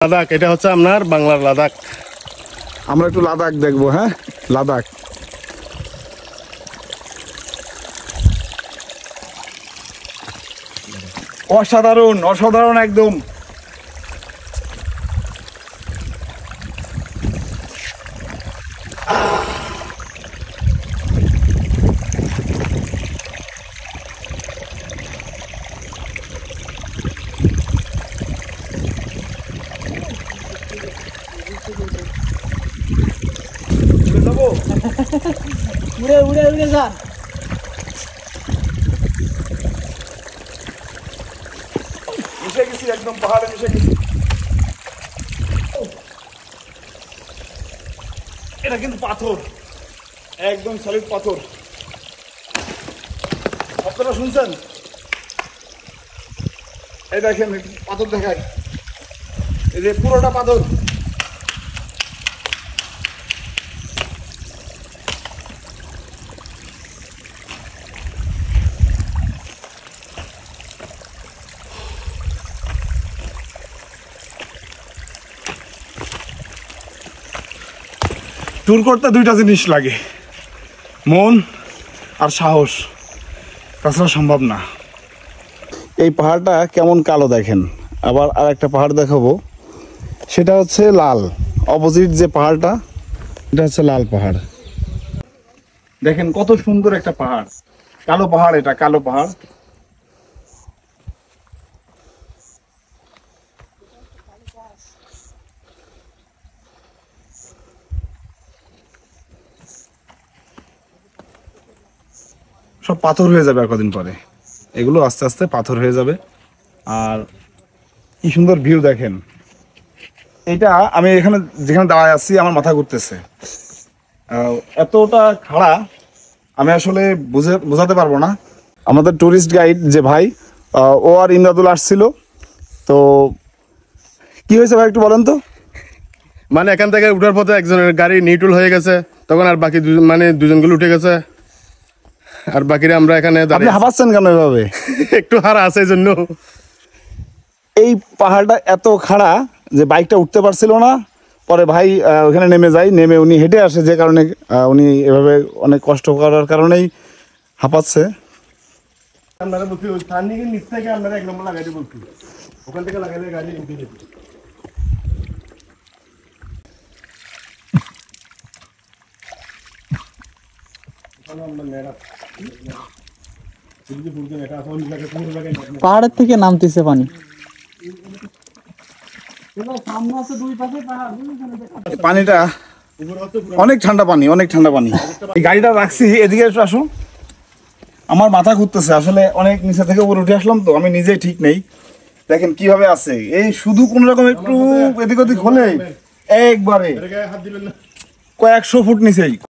লাদাখ, এটা হচ্ছে আপনার বাংলার লাদাখ। আমরা একটু লাদাখ দেখবো। হ্যাঁ, লাদাখ অসাধারণ, অসাধারণ একদম। উড়ে উড়ে উড়ে যান। মিশে গেছি, একদম পাহাড়ে মিশে গেছি। এটা কিন্তু পাথর, একদম সলিড পাথর। আপনারা শুনছেন? এই দেখেন পাথর দেখায়, এই যে পুরোটা পাথর। ট্যুর করতে দুইটা জিনিস লাগে, মন আর সাহস, তাছাড়া সম্ভব না। এই পাহাড়টা কেমন কালো দেখেন। আবার আর একটা পাহাড় দেখাবো, সেটা হচ্ছে লাল। অপোজিট যে পাহাড়টা, এটা হচ্ছে লাল পাহাড়। দেখেন কত সুন্দর একটা পাহাড়, কালো পাহাড়, এটা কালো পাহাড়। সব পাথর হয়ে যাবে আর কদিন পরে, এগুলো আস্তে আস্তে পাথর হয়ে যাবে। আর কি সুন্দর ভিউ দেখেন। এটা আমি এখানে যেখানে দাঁড়ায় আছি, আমার মাথা ঘুরতেছে। এতটা খাড়া আমি আসলে বোঝাতে পারবো না। আমাদের ট্যুরিস্ট গাইড যে ভাই, ও আর ইমদাদুল আসছিল। তো কি হয়েছে ভাই একটু বলেন তো। মানে এখান থেকে উঠার পথে একজনের গাড়ি নিউট্রাল হয়ে গেছে, তখন আর বাকি দুজনগুলো উঠে গেছে, আর বাকিরা আমরা এখানে আপনি হাঁপাচ্ছেন কেন এভাবে? একটু হারা আছে এই জন্য। এই পাহাড়টা এত খাড়া যে বাইকটা উঠতে পারছিল না। পরে ভাই ওখানে নেমে যায়, নেমে উনি হেঁটে আসে, যে কারণে উনি এভাবে অনেক কষ্ট করার কারণেই হাঁপাচ্ছে। আপনারা বলছি নিচ থেকে আপনারা এক নম্বর লাগাইতে বলছি, ওখান থেকে লাগাইলে গাড়ি উঠে যেত। পাহাড়ের থেকে নামতেছে পানি। পানিটা অনেক ঠান্ডা পানি, অনেক ঠান্ডা পানি। এই গাড়িটা রাখছি, এদিকে একটু আসুন। আমার মাথা ঘুরতেছে আসলে, অনেক নিচে থেকে উপরে উঠে আসলাম তো, আমি নিজেই ঠিক নেই। দেখেন কিভাবে আছে, এই শুধু কোন রকম একটু এদিক ওদিক হলে একবারে কয়েকশো ফুট নিচেই।